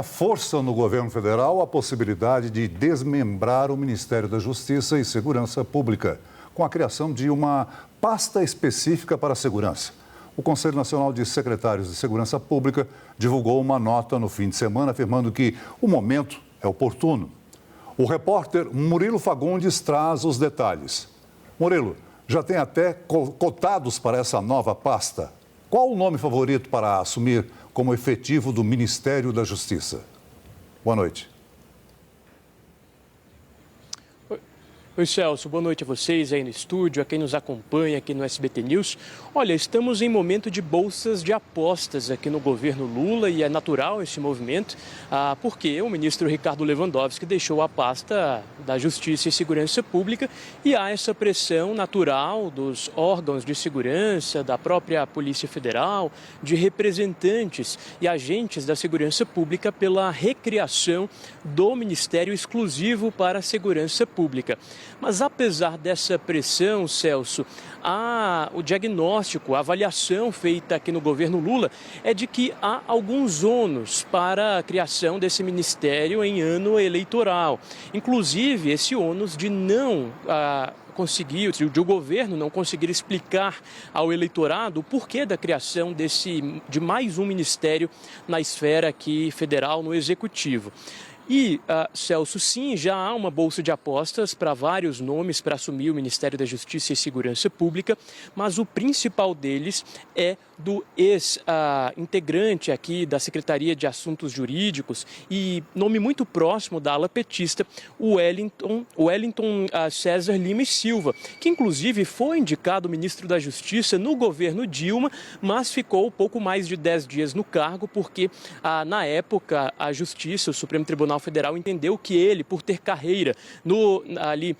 Força no governo federal a possibilidade de desmembrar o Ministério da Justiça e Segurança Pública, com a criação de uma pasta específica para a segurança. O Conselho Nacional de Secretários de Segurança Pública divulgou uma nota no fim de semana afirmando que o momento é oportuno. O repórter Murilo Fagundes traz os detalhes. Murilo, já tem até cotados para essa nova pasta. Qual o nome favorito para assumir como efetivo do Ministério da Justiça? Boa noite. Oi, Celso. Boa noite a vocês aí no estúdio, a quem nos acompanha aqui no SBT News. Olha, estamos em momento de bolsas de apostas aqui no governo Lula e é natural esse movimento, porque o ministro Ricardo Lewandowski deixou a pasta da Justiça e Segurança Pública e há essa pressão natural dos órgãos de segurança, da própria Polícia Federal, de representantes e agentes da segurança pública pela recriação do Ministério exclusivo para a Segurança Pública. Mas apesar dessa pressão, Celso, o diagnóstico, a avaliação feita aqui no governo Lula é de que há alguns ônus para a criação desse ministério em ano eleitoral. Inclusive, esse ônus de não de o governo não conseguir explicar ao eleitorado o porquê da criação de mais um ministério na esfera aqui federal, no executivo. E, Celso, sim, já há uma bolsa de apostas para vários nomes para assumir o Ministério da Justiça e Segurança Pública, mas o principal deles é do ex-integrante aqui da Secretaria de Assuntos Jurídicos e nome muito próximo da ala petista, o Wellington César Lima e Silva, que inclusive foi indicado ministro da Justiça no governo Dilma, mas ficou pouco mais de 10 dias no cargo porque, na época, a Justiça, o Supremo Tribunal Federal, entendeu que ele, por ter carreira ali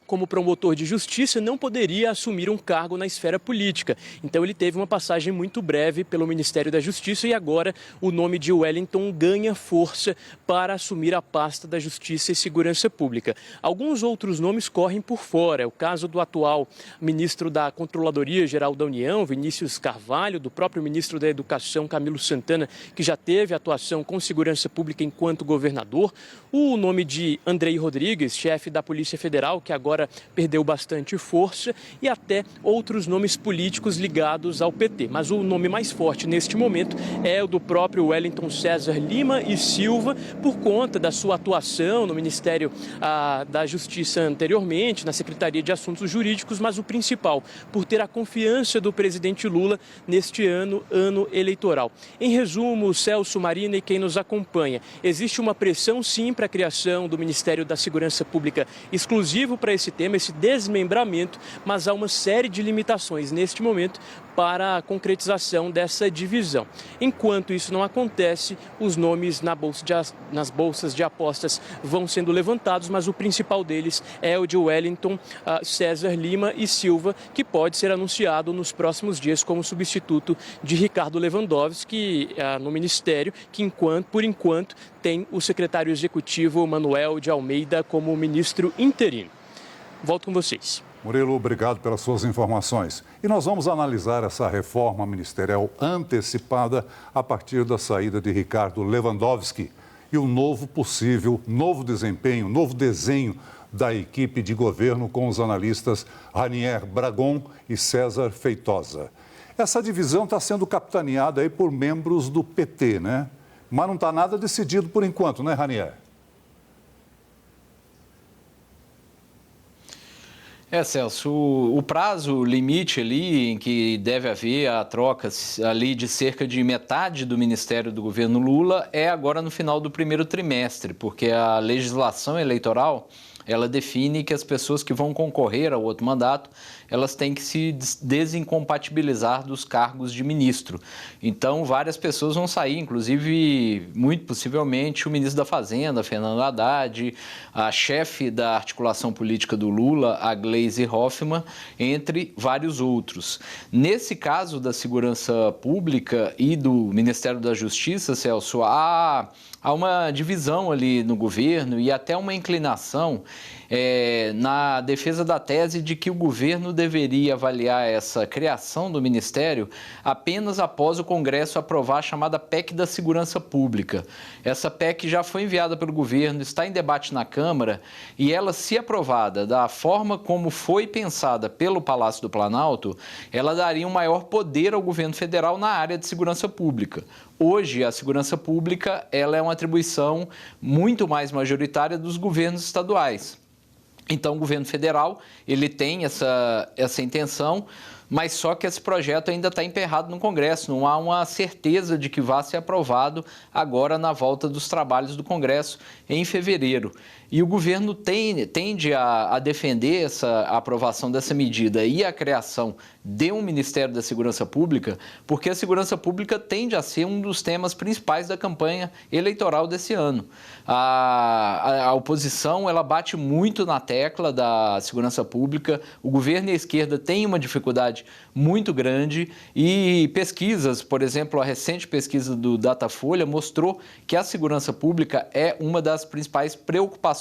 como promotor de justiça, não poderia assumir um cargo na esfera política. Então ele teve uma passagem muito breve pelo Ministério da Justiça e agora o nome de Wellington ganha força para assumir a pasta da Justiça e Segurança Pública. Alguns outros nomes correm por fora. É o caso do atual ministro da Controladoria Geral da União, Vinícius Carvalho, do próprio ministro da Educação, Camilo Santana, que já teve atuação com segurança pública enquanto governador. O nome de Andrei Rodrigues, chefe da Polícia Federal, que agora perdeu bastante força, e até outros nomes políticos ligados ao PT. Mas o nome mais forte neste momento é o do próprio Wellington César Lima e Silva, por conta da sua atuação no Ministério da Justiça anteriormente, na Secretaria de Assuntos Jurídicos, mas o principal, por ter a confiança do presidente Lula neste ano eleitoral. Em resumo, Celso, Marina e quem nos acompanha, existe uma pressão sim para a criação do Ministério da Segurança Pública exclusivo para esse tema, esse desmembramento, mas há uma série de limitações neste momento para a concretização dessa divisão. Enquanto isso não acontece, os nomes nas bolsas de apostas vão sendo levantados, mas o principal deles é o de Wellington César Lima e Silva, que pode ser anunciado nos próximos dias como substituto de Ricardo Lewandowski no Ministério, que por enquanto tem o secretário executivo Manuel de Almeida como ministro interino. Volto com vocês. Murilo, obrigado pelas suas informações. E nós vamos analisar essa reforma ministerial antecipada a partir da saída de Ricardo Lewandowski e o novo desempenho, novo desenho da equipe de governo com os analistas Ranier Bragon e César Feitosa. Essa divisão está sendo capitaneada aí por membros do PT, né? Mas não está nada decidido por enquanto, né, Ranier? Celso, o prazo limite ali em que deve haver a troca ali de cerca de metade do Ministério do governo Lula é agora no final do primeiro trimestre, porque a legislação eleitoral, ela define que as pessoas que vão concorrer ao outro mandato, elas têm que se desincompatibilizar dos cargos de ministro. Então, várias pessoas vão sair, inclusive, muito possivelmente, o ministro da Fazenda, Fernando Haddad, a chefe da articulação política do Lula, a Gleisi Hoffmann, entre vários outros. Nesse caso da segurança pública e do Ministério da Justiça, Celso, a há uma divisão ali no governo e até uma inclinação na defesa da tese de que o governo deveria avaliar essa criação do Ministério apenas após o Congresso aprovar a chamada PEC da Segurança Pública. Essa PEC já foi enviada pelo governo, está em debate na Câmara e ela, se aprovada da forma como foi pensada pelo Palácio do Planalto, ela daria um maior poder ao governo federal na área de segurança pública. Hoje, a segurança pública ela é uma atribuição muito mais majoritária dos governos estaduais. Então, o governo federal ele tem essa intenção, mas só que esse projeto ainda está emperrado no Congresso. Não há uma certeza de que vá ser aprovado agora na volta dos trabalhos do Congresso em fevereiro. E o governo tende a defender a aprovação dessa medida e a criação de um Ministério da Segurança Pública, porque a segurança pública tende a ser um dos temas principais da campanha eleitoral desse ano. A oposição ela bate muito na tecla da segurança pública, o governo e a esquerda têm uma dificuldade muito grande e pesquisas, por exemplo, a recente pesquisa do Datafolha mostrou que a segurança pública é uma das principais preocupações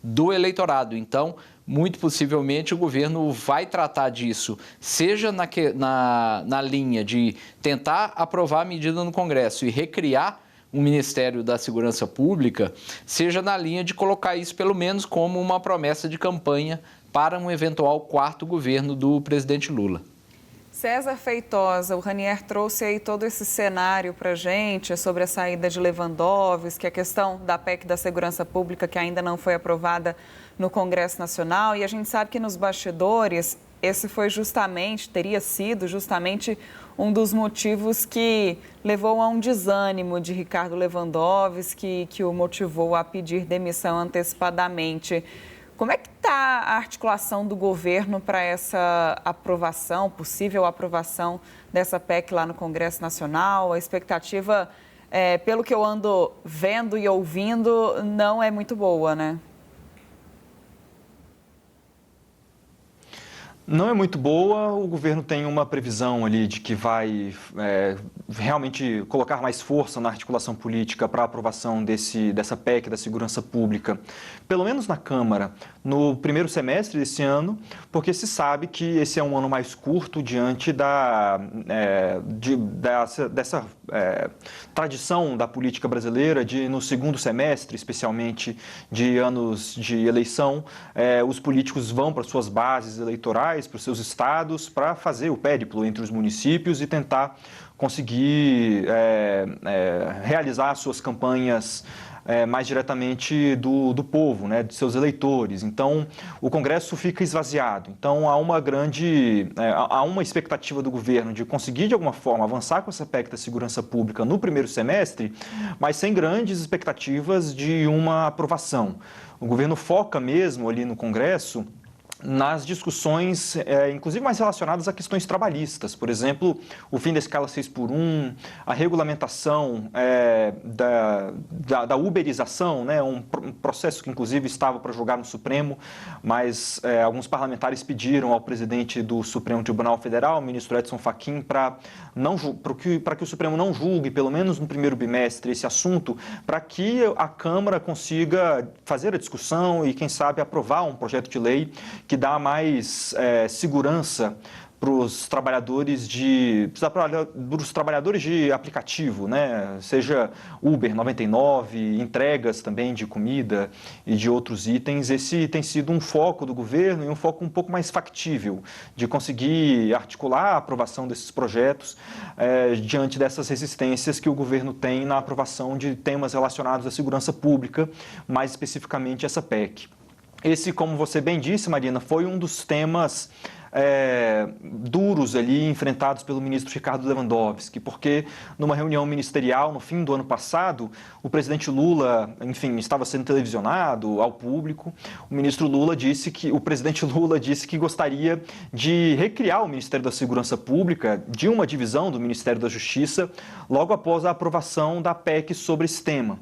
do eleitorado. Então, muito possivelmente o governo vai tratar disso, seja na linha de tentar aprovar a medida no Congresso e recriar um Ministério da Segurança Pública, seja na linha de colocar isso pelo menos como uma promessa de campanha para um eventual quarto governo do presidente Lula. César Feitosa, o Ranier trouxe aí todo esse cenário para a gente sobre a saída de Lewandowski, a questão da PEC da Segurança Pública que ainda não foi aprovada no Congresso Nacional, e a gente sabe que nos bastidores esse teria sido justamente um dos motivos que levou a um desânimo de Ricardo Lewandowski, que o motivou a pedir demissão antecipadamente. Como é que está a articulação do governo para essa aprovação, possível aprovação dessa PEC lá no Congresso Nacional? A expectativa, pelo que eu ando vendo e ouvindo, não é muito boa, né? Não é muito boa, o governo tem uma previsão ali de que vai realmente colocar mais força na articulação política para a aprovação dessa PEC da segurança pública, pelo menos na Câmara, no primeiro semestre desse ano, porque se sabe que esse é um ano mais curto diante dessa tradição da política brasileira de, no segundo semestre, especialmente de anos de eleição, os políticos vão para suas bases eleitorais, para os seus estados, para fazer o périplo entre os municípios e tentar conseguir realizar suas campanhas mais diretamente do povo, né, de seus eleitores. Então, o Congresso fica esvaziado. Então, há uma expectativa do governo de conseguir, de alguma forma, avançar com essa PEC da segurança pública no primeiro semestre, mas sem grandes expectativas de uma aprovação. O governo foca mesmo ali no Congresso nas discussões, inclusive mais relacionadas a questões trabalhistas. Por exemplo, o fim da escala 6x1, a regulamentação da uberização, né, um processo que inclusive estava para julgar no Supremo, mas alguns parlamentares pediram ao presidente do Supremo Tribunal Federal, o ministro Edson Fachin, para que o Supremo não julgue, pelo menos no primeiro bimestre, esse assunto, para que a Câmara consiga fazer a discussão e, quem sabe, aprovar um projeto de lei que dá mais segurança para os trabalhadores de aplicativo, né? Seja Uber 99, entregas também de comida e de outros itens. Esse tem sido um foco do governo e um foco um pouco mais factível de conseguir articular a aprovação desses projetos diante dessas resistências que o governo tem na aprovação de temas relacionados à segurança pública, mais especificamente essa PEC. Esse, como você bem disse, Marina, foi um dos temas duros ali enfrentados pelo ministro Ricardo Lewandowski, porque numa reunião ministerial no fim do ano passado, o presidente Lula, enfim, estava sendo televisionado ao público. O presidente Lula disse que gostaria de recriar o Ministério da Segurança Pública, de uma divisão do Ministério da Justiça, logo após a aprovação da PEC sobre esse tema.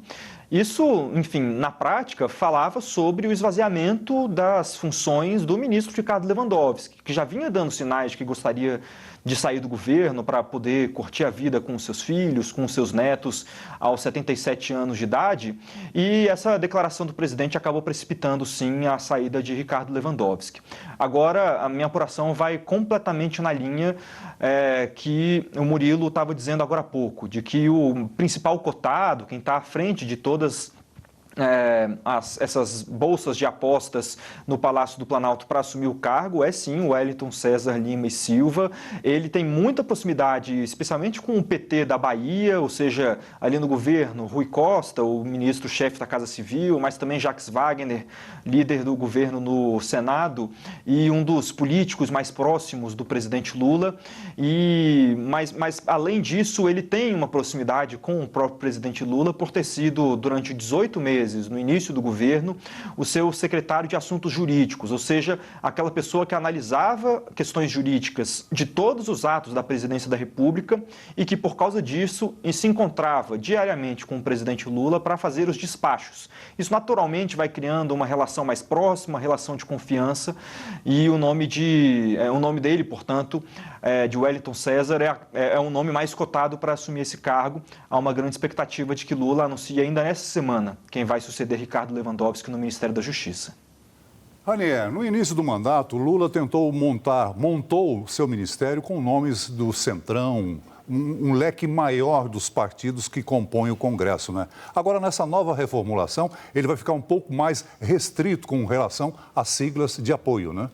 Isso, enfim, na prática, falava sobre o esvaziamento das funções do ministro Ricardo Lewandowski, que já vinha dando sinais de que gostaria de sair do governo para poder curtir a vida com seus filhos, com seus netos, aos 77 anos de idade. E essa declaração do presidente acabou precipitando, sim, a saída de Ricardo Lewandowski. Agora, a minha apuração vai completamente na linha que o Murilo estava dizendo agora há pouco, de que o principal cotado, quem está à frente de todas essas bolsas de apostas no Palácio do Planalto para assumir o cargo é sim o Wellington César Lima e Silva. Ele tem muita proximidade, especialmente com o PT da Bahia, ou seja, ali no governo, Rui Costa, o ministro-chefe da Casa Civil, mas também Jacques Wagner, líder do governo no Senado e um dos políticos mais próximos do presidente Lula. Mas além disso, ele tem uma proximidade com o próprio presidente Lula por ter sido, durante 18 meses, no início do governo, o seu secretário de Assuntos Jurídicos, ou seja, aquela pessoa que analisava questões jurídicas de todos os atos da presidência da República e que, por causa disso, se encontrava diariamente com o presidente Lula para fazer os despachos. Isso, naturalmente, vai criando uma relação mais próxima, uma relação de confiança, e o nome dele, portanto, de Wellington César, é um nome mais cotado para assumir esse cargo. Há uma grande expectativa de que Lula anuncie ainda nessa semana quem vai suceder Ricardo Lewandowski no Ministério da Justiça. Ranier, no início do mandato, Lula montou seu ministério com nomes do Centrão, um leque maior dos partidos que compõem o Congresso, né? Agora, nessa nova reformulação, ele vai ficar um pouco mais restrito com relação às siglas de apoio, né?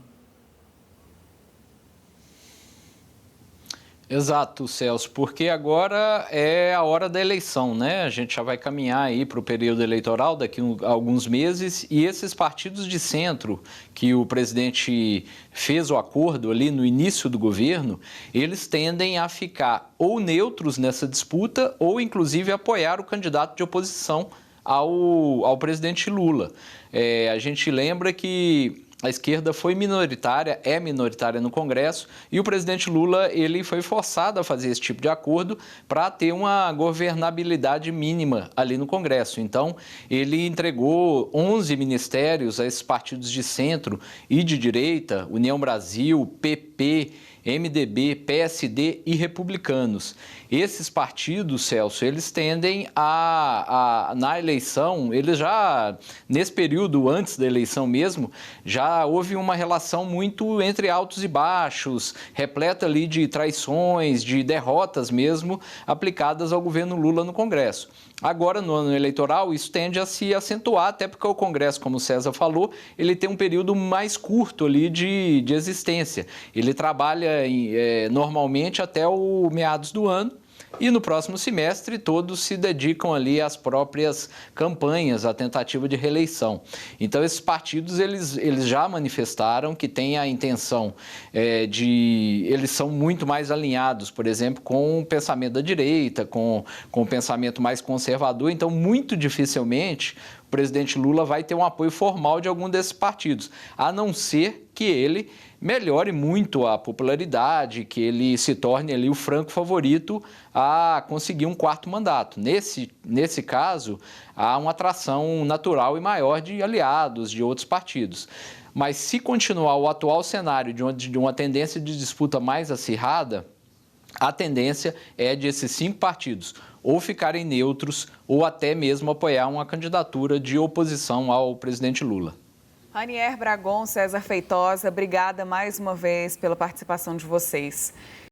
Exato, Celso, porque agora é a hora da eleição, né? A gente já vai caminhar aí para o período eleitoral daqui a alguns meses e esses partidos de centro que o presidente fez o acordo ali no início do governo, eles tendem a ficar ou neutros nessa disputa ou inclusive apoiar o candidato de oposição ao presidente Lula. A gente lembra que a esquerda foi minoritária, é minoritária no Congresso, e o presidente Lula ele foi forçado a fazer esse tipo de acordo para ter uma governabilidade mínima ali no Congresso. Então, ele entregou 11 ministérios a esses partidos de centro e de direita, União Brasil, PP, MDB, PSD e Republicanos. Esses partidos, Celso, eles tendem na eleição, eles já, nesse período antes da eleição mesmo, já houve uma relação muito entre altos e baixos, repleta ali de traições, de derrotas mesmo, aplicadas ao governo Lula no Congresso. Agora, no ano eleitoral, isso tende a se acentuar, até porque o Congresso, como o César falou, ele tem um período mais curto ali de existência. Ele trabalha normalmente até o meados do ano e no próximo semestre todos se dedicam ali às próprias campanhas, à tentativa de reeleição. Então, esses partidos, eles já manifestaram que têm a intenção eles são muito mais alinhados, por exemplo, com o pensamento da direita, com o pensamento mais conservador. Então, muito dificilmente o presidente Lula vai ter um apoio formal de algum desses partidos, a não ser que ele melhore muito a popularidade, que ele se torne ali o franco favorito a conseguir um quarto mandato. Nesse caso, há uma atração natural e maior de aliados de outros partidos. Mas se continuar o atual cenário de uma tendência de disputa mais acirrada, a tendência é de esses 5 partidos ou ficarem neutros ou até mesmo apoiar uma candidatura de oposição ao presidente Lula. Ranier Bragon, César Feitosa, obrigada mais uma vez pela participação de vocês.